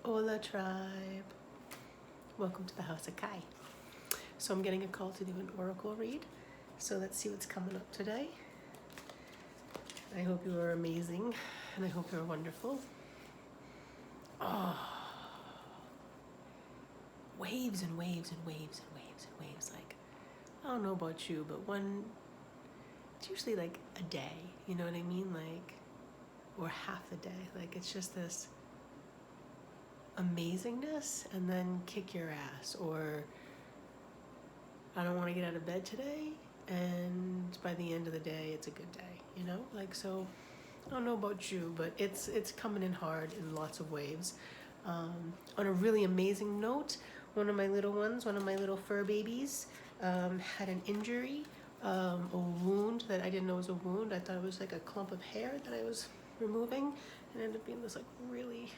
Hola tribe. Welcome to the House of Kai. So I'm getting a call to do an oracle read. So let's see what's coming up today. I hope you are amazing and I hope you're wonderful. Oh, waves and waves and waves and waves and waves. Like, I don't know about you, but it's usually like a day, you know what I mean? Like, or half a day. Like, it's just this amazingness and then kick your ass, or I don't want to get out of bed today, and by the end of the day it's a good day, you know? Like, so I don't know about you, but it's coming in hard in lots of waves. On a really amazing note, one of my little fur babies had an injury, a wound that I didn't know was a wound. I thought it was like a clump of hair that I was removing, and it ended up being this like really,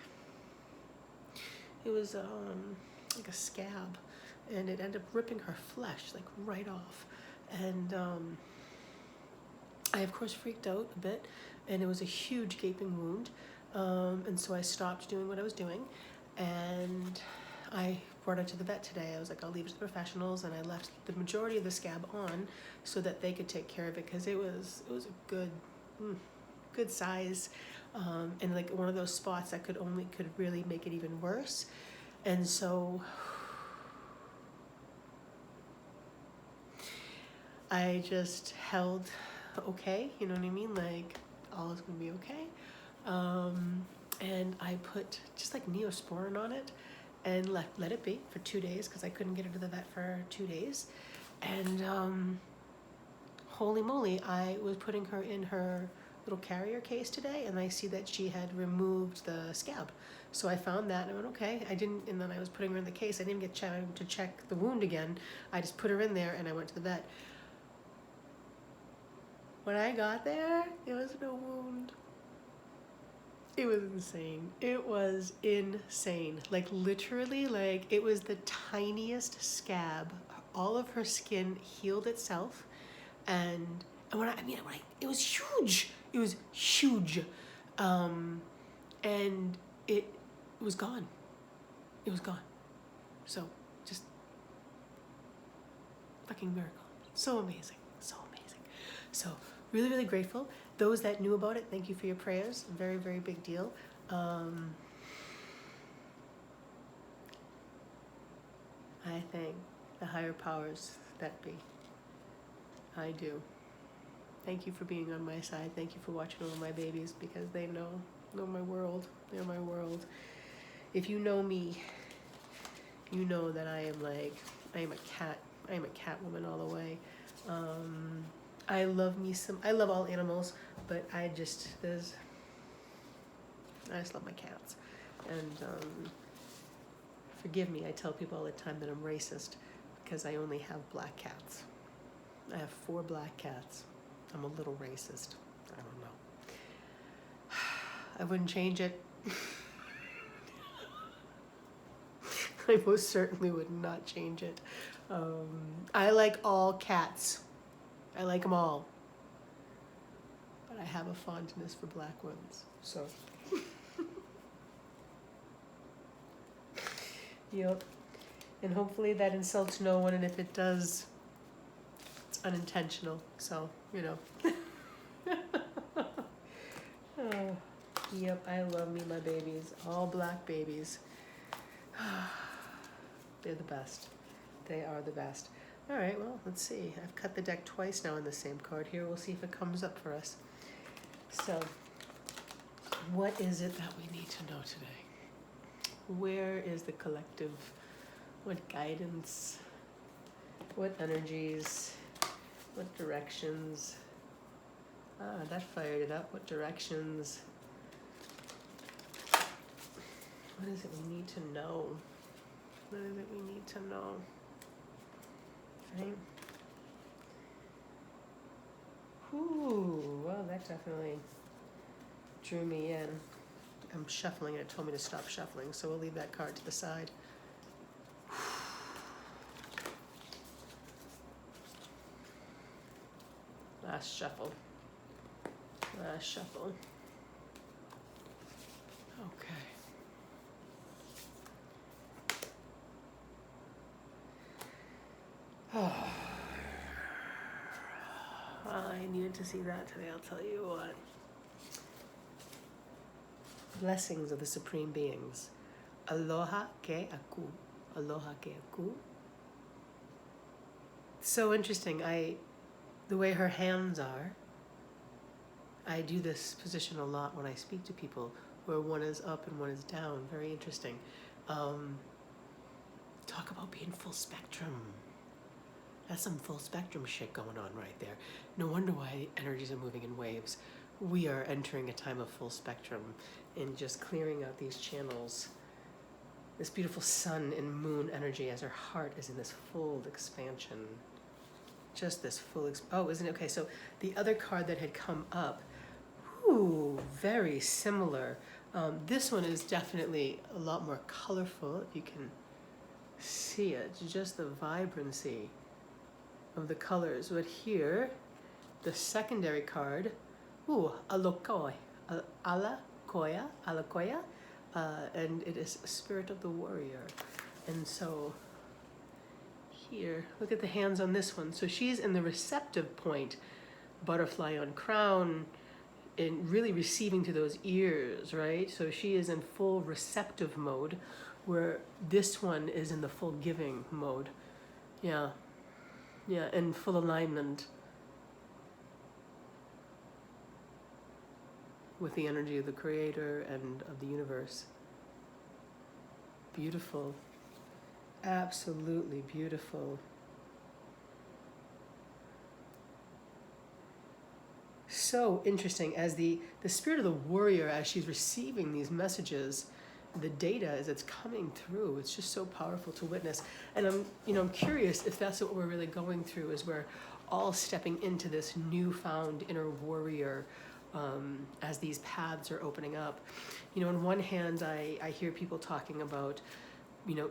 it was like a scab, and it ended up ripping her flesh like right off. And I of course freaked out a bit, and it was a huge gaping wound. And so I stopped doing what I was doing, and I brought it to the vet today. I was like, I'll leave it to the professionals, and I left the majority of the scab on so that they could take care of it, because it was a good size, and like one of those spots that could really make it even worse. And so I just held okay, you know what I mean? Like, all is gonna be okay. And I put just like Neosporin on it and let it be for 2 days, because I couldn't get her to the vet for 2 days. And holy moly, I was putting her in her little carrier case today, and I see that she had removed the scab. So I found that, and I went, okay. And then I was putting her in the case. I didn't get time to check the wound again. I just put her in there, and I went to the vet. When I got there, there was no wound. It was insane. It was insane. Like, literally, like, it was the tiniest scab. All of her skin healed itself. And it was huge. It was huge. And it was gone. It was gone. So, just fucking miracle. So amazing. So amazing. So, really, really grateful. Those that knew about it, thank you for your prayers. Very, very big deal. I thank the higher powers that be. I do. Thank you for being on my side. Thank you for watching over my babies, because they know my world. They're my world. If you know me, you know that I am a cat. I am a cat woman all the way. I love all animals, but I just love my cats. And forgive me, I tell people all the time that I'm racist, because I only have black cats. I have 4 black cats. I'm a little racist. I don't know. I wouldn't change it. I most certainly would not change it. I like all cats. I like them all. But I have a fondness for black ones. So. Yep. And hopefully that insults no one, and if it does, it's unintentional. So, you know. Oh, yep, I love me my babies. All black babies. They're the best. They are the best. All right, well, let's see. I've cut the deck twice now in the same card here. We'll see if it comes up for us. So, what is it that we need to know today? Where is the collective? What guidance? What energies? What directions? That fired it up. What directions? What is it we need to know? What is it we need to know? Right? Ooh, well, that definitely drew me in. I'm shuffling, and it told me to stop shuffling, so we'll leave that card to the side. Last shuffle. Last shuffle. Okay. I needed to see that today, I'll tell you what. Blessings of the Supreme Beings. Aloha ke aku. Aloha ke aku. So interesting. The way her hands are, I do this position a lot when I speak to people, where one is up and one is down. Very interesting. Talk about being full spectrum. That's some full spectrum shit going on right there. No wonder why energies are moving in waves. We are entering a time of full spectrum and just clearing out these channels. This beautiful sun and moon energy as our heart is in this full expansion. Just this full, oh, isn't it? Okay, so the other card that had come up, ooh, very similar. This one is definitely a lot more colorful, if you can see it. Just the vibrancy of the colors. But here, the secondary card, ooh, alakoya, and it is a spirit of the warrior. And so here, look at the hands on this one. So she's in the receptive point, butterfly on crown, and really receiving to those ears, right? So she is in full receptive mode, where this one is in the full giving mode. Yeah, in full alignment with the energy of the creator and of the universe. Beautiful. Absolutely beautiful. So interesting, as the spirit of the warrior, as she's receiving these messages, the data as it's coming through, it's just so powerful to witness. And I'm curious if that's what we're really going through, is we're all stepping into this newfound inner warrior as these paths are opening up. On one hand, I hear people talking about,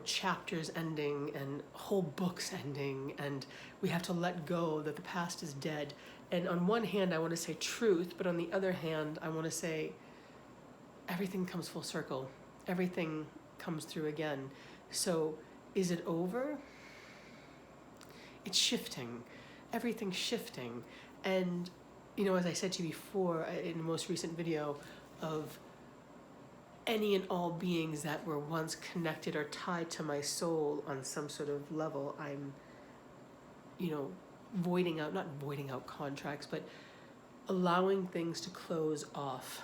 chapters ending and whole books ending, and we have to let go, that the past is dead. And on one hand, I want to say truth, but on the other hand, I want to say everything comes full circle. Everything comes through again. So is it over? It's shifting. Everything's shifting. And, as I said to you before in the most recent video, of any and all beings that were once connected or tied to my soul on some sort of level, I'm, not voiding out contracts, but allowing things to close off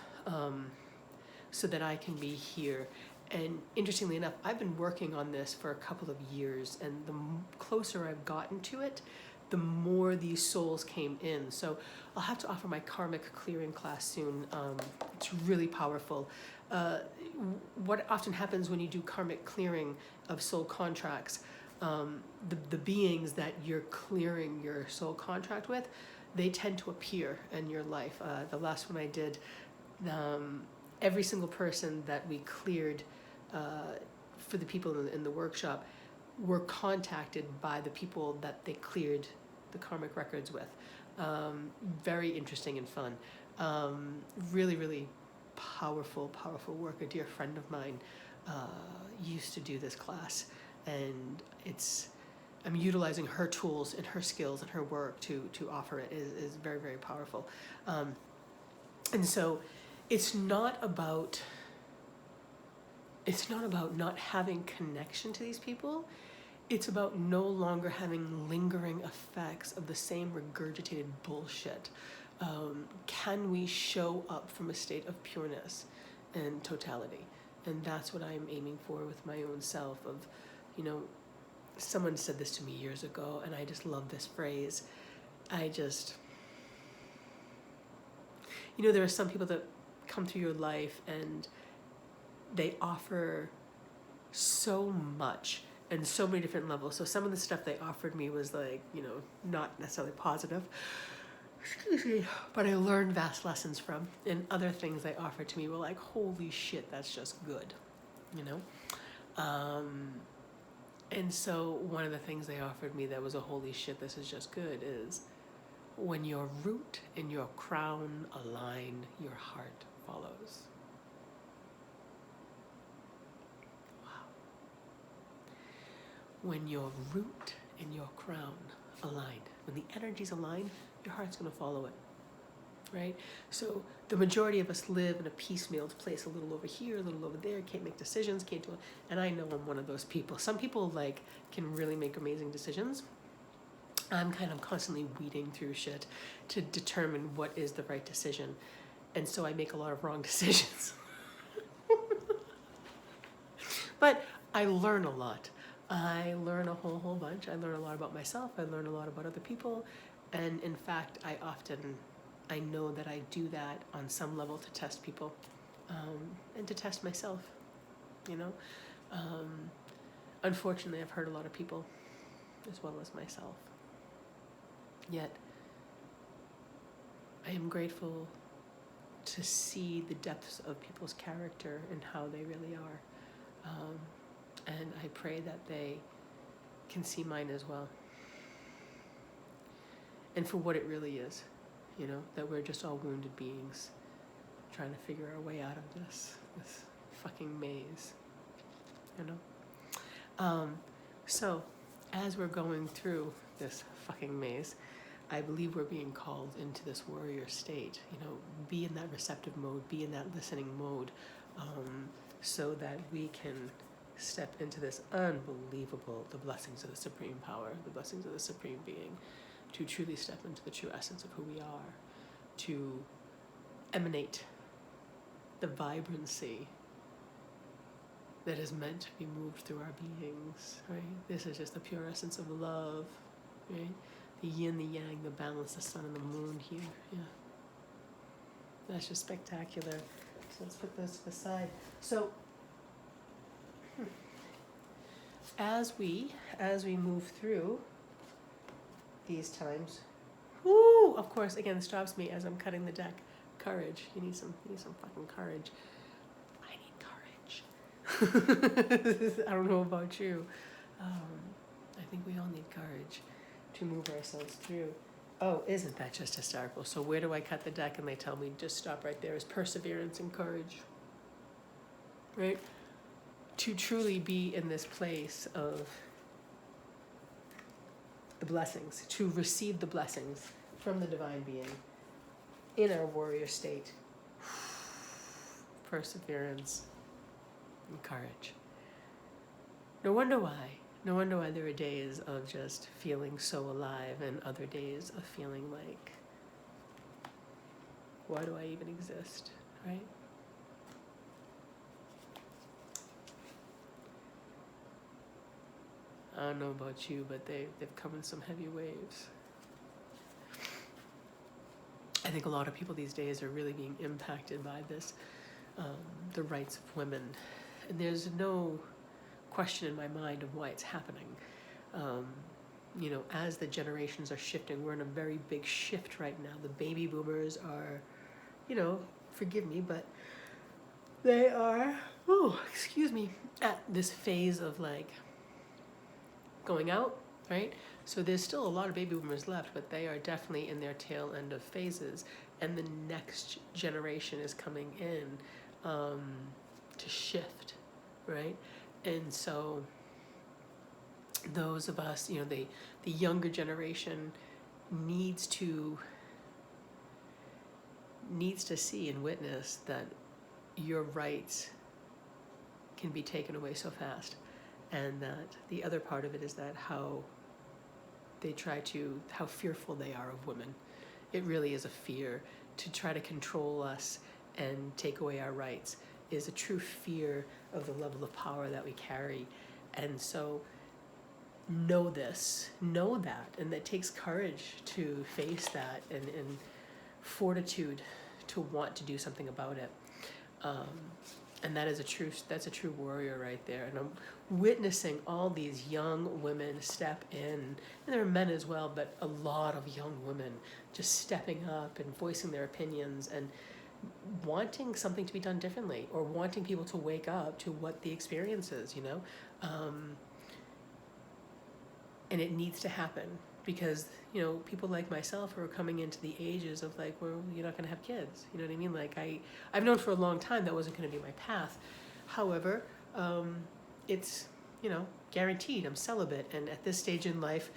so that I can be here. And interestingly enough, I've been working on this for a couple of years, and the closer I've gotten to it, the more these souls came in. So I'll have to offer my karmic clearing class soon. It's really powerful. What often happens when you do karmic clearing of soul contracts, the beings that you're clearing your soul contract with, they tend to appear in your life. The last one I did, every single person that we cleared for the people in the workshop were contacted by the people that they cleared the karmic records with. Very interesting and fun. Really, really powerful work. A dear friend of mine used to do this class, and I'm utilizing her tools and her skills and her work to offer it. Is very, very powerful. And so it's not about not having connection to these people. It's about no longer having lingering effects of the same regurgitated bullshit. Can we show up from a state of pureness and totality? And that's what I'm aiming for with my own self. Of, someone said this to me years ago, and I just love this phrase. There are some people that come through your life and they offer so much and so many different levels. So some of the stuff they offered me was like, not necessarily positive, excuse me, but I learned vast lessons from. And other things they offered to me were like, holy shit, that's just good, And so one of the things they offered me that was a holy shit, this is just good, is when your root and your crown align, your heart follows. When your root and your crown align, when the energies align, your heart's going to follow it, right? So the majority of us live in a piecemeal place, a little over here, a little over there, can't make decisions, can't do it. And I know I'm one of those people. Some people like can really make amazing decisions. I'm kind of constantly weeding through shit to determine what is the right decision. And so I make a lot of wrong decisions. But I learn a lot. I learn a whole bunch. I learn a lot about myself. I learn a lot about other people. And in fact, I know that I do that on some level to test people, and to test myself, you know. Unfortunately, I've hurt a lot of people as well as myself. Yet, I am grateful to see the depths of people's character and how they really are. And I pray that they can see mine as well. And for what it really is, you know, that we're just all wounded beings trying to figure our way out of this fucking maze, you know? So, as we're going through this fucking maze, I believe we're being called into this warrior state, you know, be in that receptive mode, be in that listening mode, so that we can step into this unbelievable, the blessings of the Supreme Power, the blessings of the Supreme Being, to truly step into the true essence of who we are, to emanate the vibrancy that is meant to be moved through our beings, right? This is just the pure essence of love, right? The yin, the yang, the balance, the sun and the moon here, yeah. That's just spectacular. So let's put this to the side. So, as we move through these times, whoo, of course, again, stops me as I'm cutting the deck. Courage. You need some fucking courage. I need courage. I don't know about you. I think we all need courage to move ourselves through. Oh, isn't that just hysterical? So where do I cut the deck? And they tell me just stop right there. Is perseverance and courage, right? To truly be in this place of the blessings, to receive the blessings from the divine being in our warrior state. Perseverance and courage. No wonder why there are days of just feeling so alive and other days of feeling like, why do I even exist, right? I don't know about you, but they've come in some heavy waves. I think a lot of people these days are really being impacted by this, the rights of women. And there's no question in my mind of why it's happening. You know, as the generations are shifting, we're in a very big shift right now. The baby boomers are, you know, forgive me, but they are, at this phase of like going out, right? So there's still a lot of baby boomers left, but they are definitely in their tail end of phases. And the next generation is coming in to shift, right? And so those of us, you know, the younger generation needs to see and witness that your rights can be taken away so fast. And that the other part of it is that how fearful they are of women. It really is a fear. To try to control us and take away our rights is a true fear of the level of power that we carry. And so know that, and that takes courage to face that and fortitude to want to do something about it. And that's a true warrior right there. And I'm witnessing all these young women step in, and there are men as well, but a lot of young women just stepping up and voicing their opinions and wanting something to be done differently, or wanting people to wake up to what the experience is, you know? And it needs to happen because, you know, people like myself who are coming into the ages of like, well, you're not going to have kids. You know what I mean? Like I've known for a long time that wasn't going to be my path. However, it's, you know, guaranteed. I'm celibate. And at this stage in life,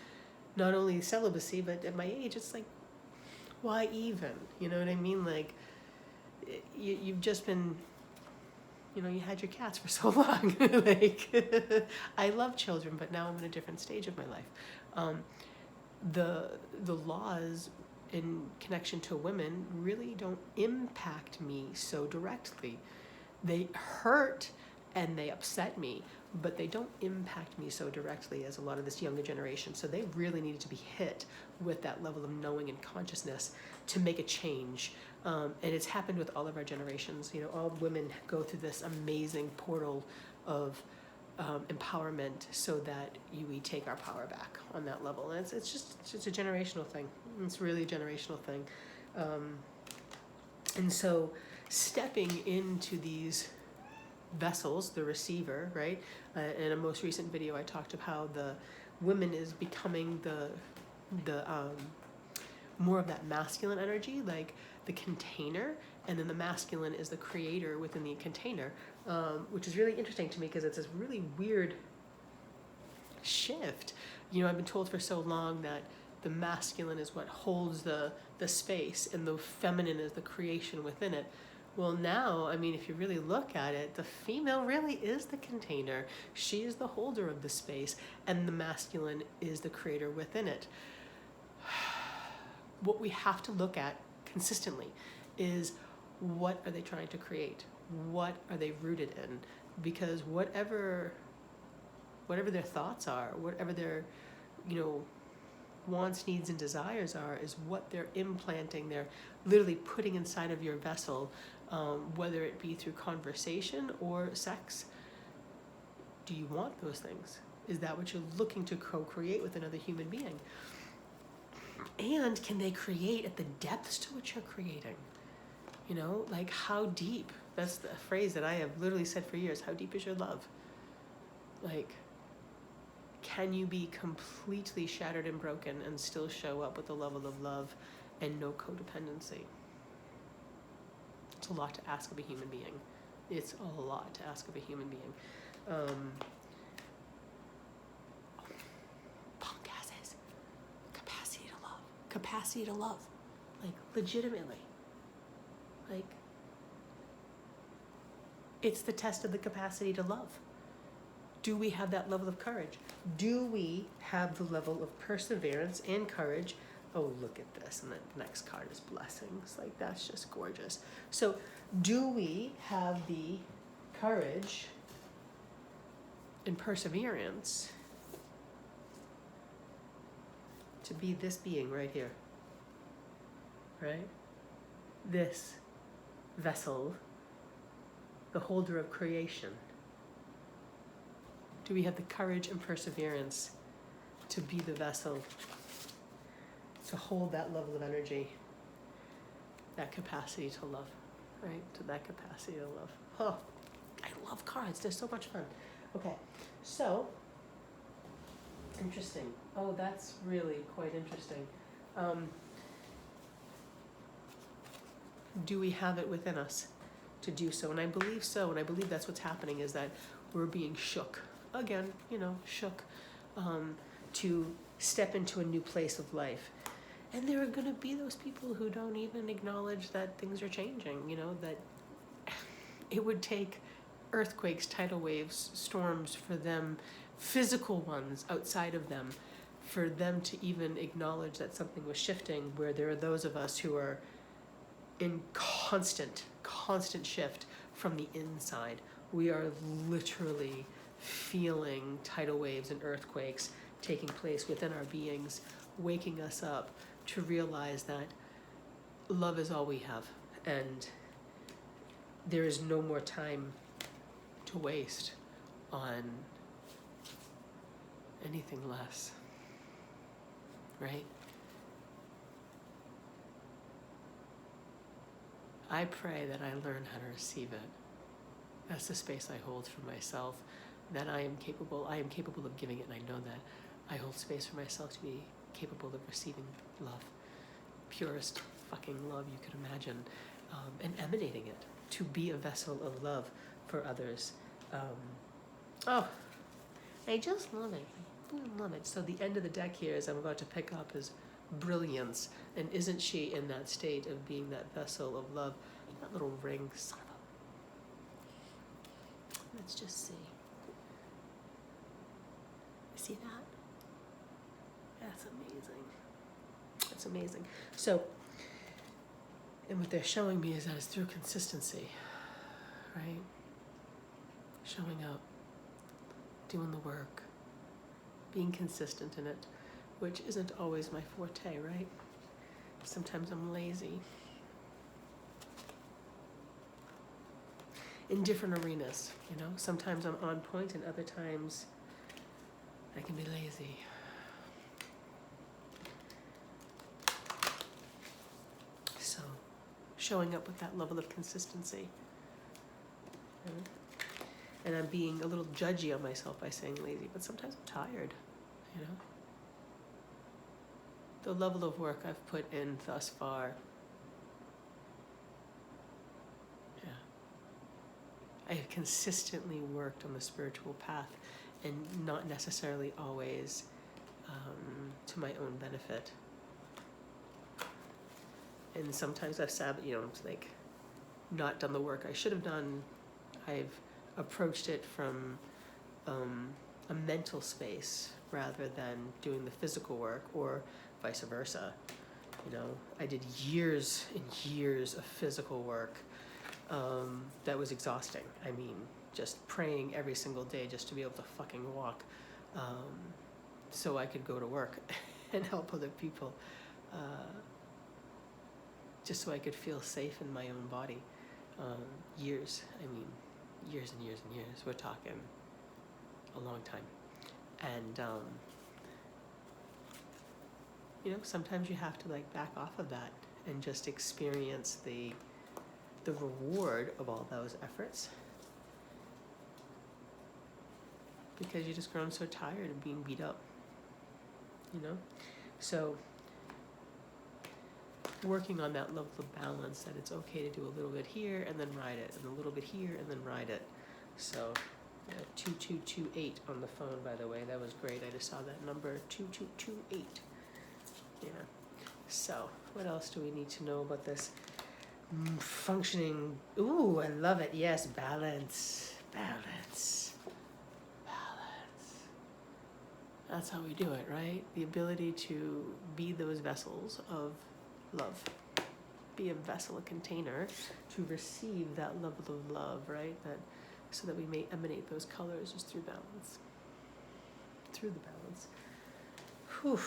not only celibacy, but at my age, it's like, why even? You know what I mean? Like, you've just been, you had your cats for so long. Like, I love children, but now I'm in a different stage of my life. The laws in connection to women really don't impact me so directly. They hurt and they upset me, but they don't impact me so directly as a lot of this younger generation. So they really needed to be hit with that level of knowing and consciousness to make a change. And it's happened with all of our generations. All women go through this amazing portal of empowerment so that we take our power back on that level. And it's a generational thing. It's really a generational thing. And so stepping into these vessels, the receiver, right? In a most recent video, I talked about how the women is becoming the more of that masculine energy, like the container, and then the masculine is the creator within the container, which is really interesting to me because it's this really weird shift. I've been told for so long that the masculine is what holds the space and the feminine is the creation within it. Well, now, if you really look at it, the female really is the container. She is the holder of the space, and the masculine is the creator within it. What we have to look at consistently is, what are they trying to create? What are they rooted in? Because whatever their thoughts are, whatever their, wants, needs, and desires are, is what they're implanting. They're literally putting inside of your vessel, whether it be through conversation or sex. Do you want those things? Is that what you're looking to co-create with another human being? And can they create at the depths to which you're creating? Like, how deep? That's the phrase that I have literally said for years. How deep is your love? Like, can you be completely shattered and broken and still show up with a level of love and no codependency? It's a lot to ask of a human being. It's a lot to ask of a human being. Punk asses. Capacity to love. Capacity to love. Like, legitimately. Like, it's the test of the capacity to love. Do we have that level of courage? Do we have the level of perseverance and courage? Oh, look at this. And the next card is blessings. Like, that's just gorgeous. So do we have the courage and perseverance to be this being right here? Right? This vessel, the holder of creation. Do we have the courage and perseverance to be the vessel, to hold that level of energy, that capacity to love, right? To that capacity to love. Oh, I love cards. They're so much fun. Okay, so, interesting. Oh, that's really quite interesting. Do we have it within us to do so? And I believe so, and I believe that's what's happening, is that we're being shook. Again, shook to step into a new place of life. And there are going to be those people who don't even acknowledge that things are changing, that it would take earthquakes, tidal waves, storms for them, physical ones outside of them, for them to even acknowledge that something was shifting, where there are those of us who are in constant shift from the inside. We are literally feeling tidal waves and earthquakes taking place within our beings, waking us up to realize that love is all we have, and there is no more time to waste on anything less, right? I pray that I learn how to receive it. That's the space I hold for myself, that I am capable of giving it, and I know that I hold space for myself to be capable of receiving love, purest fucking love you could imagine, and emanating it, to be a vessel of love for others. I just love it. I love it. So the end of the deck here, as I'm about to pick up, is brilliance. And isn't she in that state of being that vessel of love? That little ring, son of a... Let's just see. See that? That's amazing. That's amazing. So, and what they're showing me is that it's through consistency, right? Showing up, doing the work, being consistent in it, which isn't always my forte, right? Sometimes I'm lazy. In different arenas, you know? Sometimes I'm on point and other times I can be lazy. So, showing up with that level of consistency. And I'm being a little judgy on myself by saying lazy, but sometimes I'm tired, you know? The level of work I've put in thus far, yeah. I have consistently worked on the spiritual path and not necessarily always to my own benefit. And sometimes I've like not done the work I should have done. I've approached it from a mental space rather than doing the physical work, or vice versa. You know, I did years and years of physical work that was exhausting. I mean, just praying every single day just to be able to fucking walk, so I could go to work and help other people, just so I could feel safe in my own body. Years and years and years. We're talking a long time. And you know, sometimes you have to like back off of that and just experience the reward of all those efforts, because you're just grown so tired of being beat up, you know? So working on that level of balance, that it's okay to do a little bit here and then ride it, and a little bit here and then ride it. So 2228 on the phone, by the way. That was great. I just saw that number, 2228. Yeah. So what else do we need to know about this functioning? Ooh, I love it. Yes, balance. That's how we do it, right? The ability to be those vessels of love. Be a vessel, a container to receive that level of love, right? That so that we may emanate those colors just through balance. Through the balance. Whew.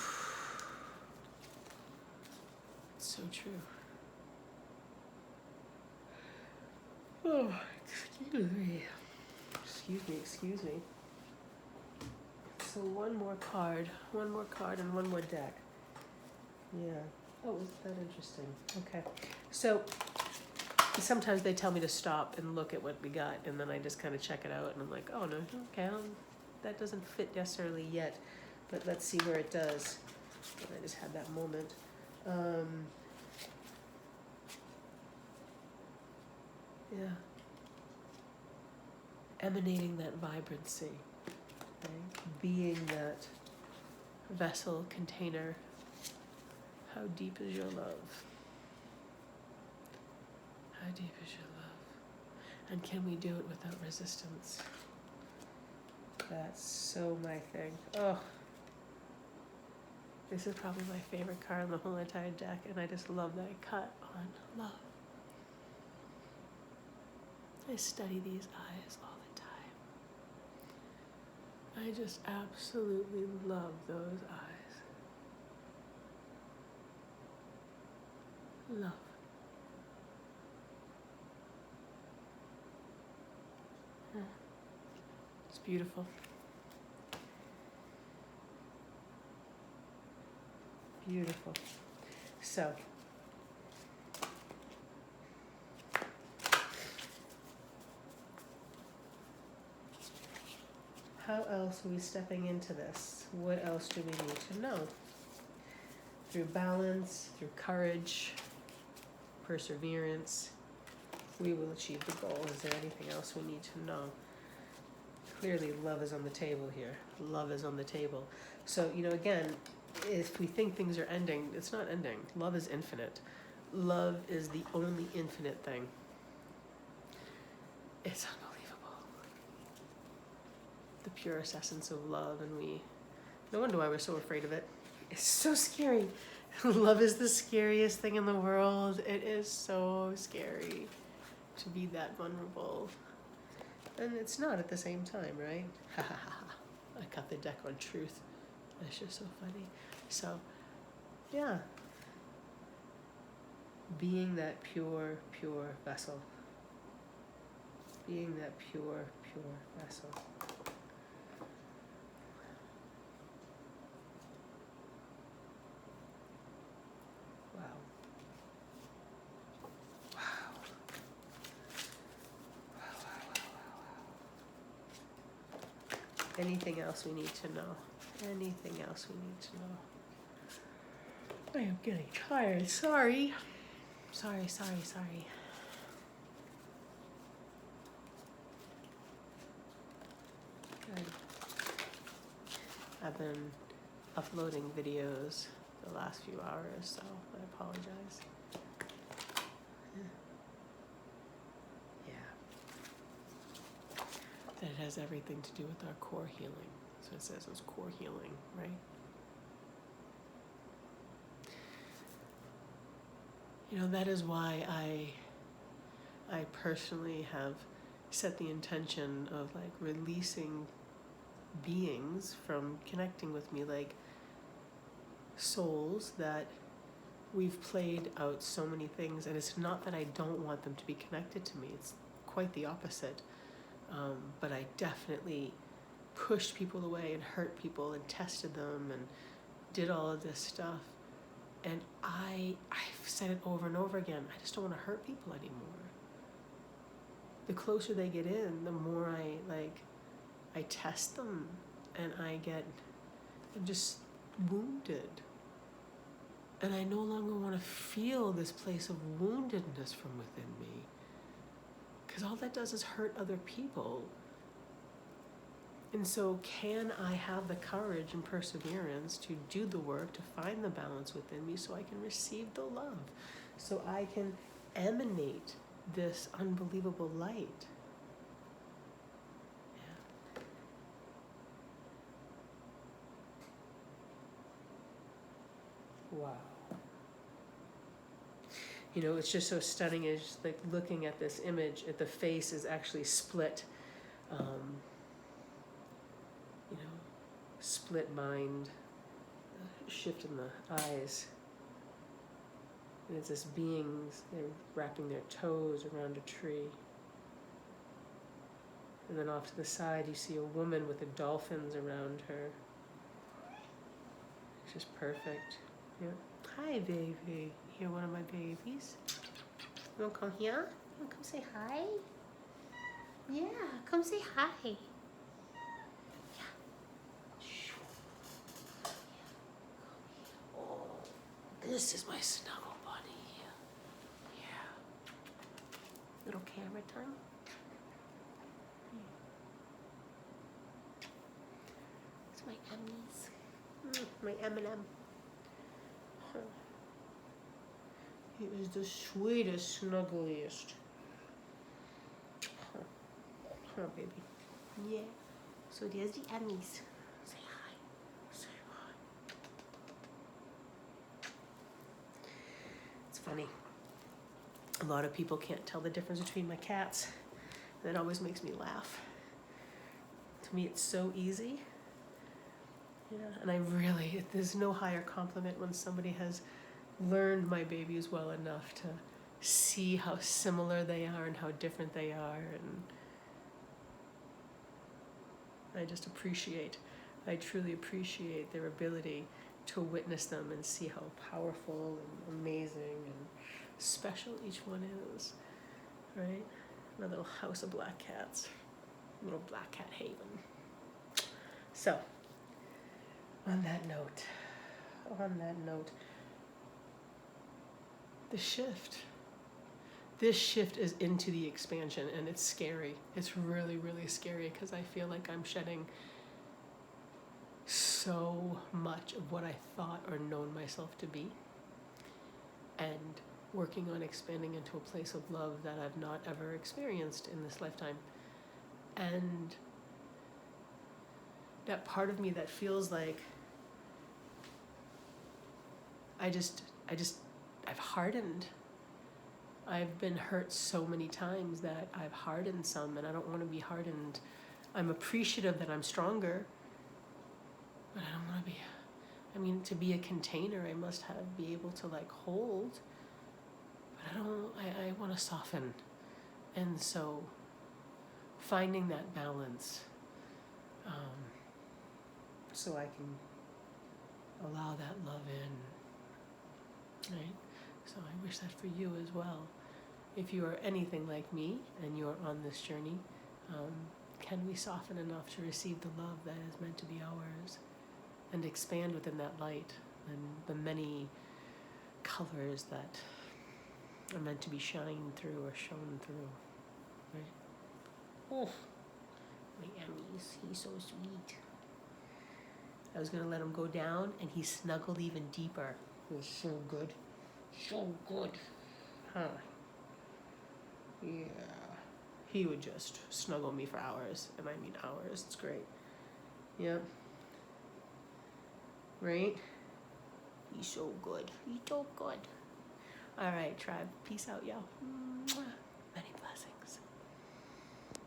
So true. Oh, excuse me. Excuse me. So one more card and one more deck. Yeah. Oh, isn't that interesting? Okay. So sometimes they tell me to stop and look at what we got, and then I just kind of check it out, and I'm like, oh no, okay, that doesn't fit necessarily yet, but let's see where it does. And I just had that moment. Yeah. Emanating that vibrancy, right? Being that vessel, container. How deep is your love? How deep is your love? And can we do it without resistance? That's so my thing. Oh, this is probably my favorite card in the whole entire deck, and I just love that I cut on love. I study these eyes all the time. I just absolutely love those eyes. Love. It's beautiful. Beautiful. So, how else are we stepping into this? What else do we need to know? Through balance, through courage, perseverance, we will achieve the goal. Is there anything else we need to know? Clearly, love is on the table here. Love is on the table. So, again, if we think things are ending, it's not ending. Love is infinite. Love is the only infinite thing. It's unbelievable. The purest essence of love, and no wonder why we're so afraid of it. It's so scary. Love is the scariest thing in the world. It is so scary to be that vulnerable. And it's not at the same time, right? Ha ha ha ha. I got the deck on truth. That's just so funny. So, yeah. Being that pure, pure vessel. Being that pure, pure vessel. Wow. Wow. Anything else we need to know? Anything else we need to know? I am getting tired. Sorry. Sorry. Good. I've been uploading videos the last few hours, so I apologize. Yeah. That it has everything to do with our core healing. So it says it's core healing, right? You know, that is why I personally have set the intention of like releasing beings from connecting with me, like souls that we've played out so many things, and it's not that I don't want them to be connected to me, it's quite the opposite. But I definitely pushed people away and hurt people and tested them and did all of this stuff. And I've said it over and over again, I just don't want to hurt people anymore. The closer they get in, the more I test them, and I'm just wounded. And I no longer want to feel this place of woundedness from within me. Because all that does is hurt other people. And so can I have the courage and perseverance to do the work, to find the balance within me so I can receive the love, so I can emanate this unbelievable light. Yeah. Wow. You know, it's just so stunning, is like looking at this image, the face is actually split. You know, split mind, shift in the eyes. And it's this beings, they're wrapping their toes around a tree. And then off to the side, you see a woman with the dolphins around her. It's just perfect. Yeah. Hi, baby. You're one of my babies. You wanna come here? You wanna come say hi? Yeah, come say hi. This is my snuggle bunny. Yeah. Little camera time. It's my Emmys. My M&M. He is the sweetest, snuggliest. Huh, baby. Yeah. So there's the Emmys. Say hi. Say hi. It's funny. A lot of people can't tell the difference between my cats. That always makes me laugh. To me, it's so easy. Yeah, and there's no higher compliment when somebody has learned my babies well enough to see how similar they are and how different they are. And I truly appreciate their ability to witness them and see how powerful and amazing and special each one is, right? My little house of black cats, little black cat haven. So, on that note, this shift is into the expansion, and it's scary. It's really, really scary, because I feel like I'm shedding so so much of what I thought or known myself to be, and working on expanding into a place of love that I've not ever experienced in this lifetime. And that part of me that feels like I've hardened. I've been hurt so many times that I've hardened some, and I don't want to be hardened. I'm appreciative that I'm stronger, but I don't want to be. I mean, to be a container, I must be able to like hold, but I want to soften. And so finding that balance, so I can allow that love in, right? So I wish that for you as well. If you are anything like me and you're on this journey, can we soften enough to receive the love that is meant to be ours and expand within that light and the many colors that are meant to be shined through or shown through, right? Oh, my Emmys, he's so sweet. I was gonna let him go down and he snuggled even deeper. It was so good. So good. Huh. Yeah. He would just snuggle me for hours, and I mean hours. It's great. Yep. Right? He's so good. He's so good. All right, tribe. Peace out, y'all.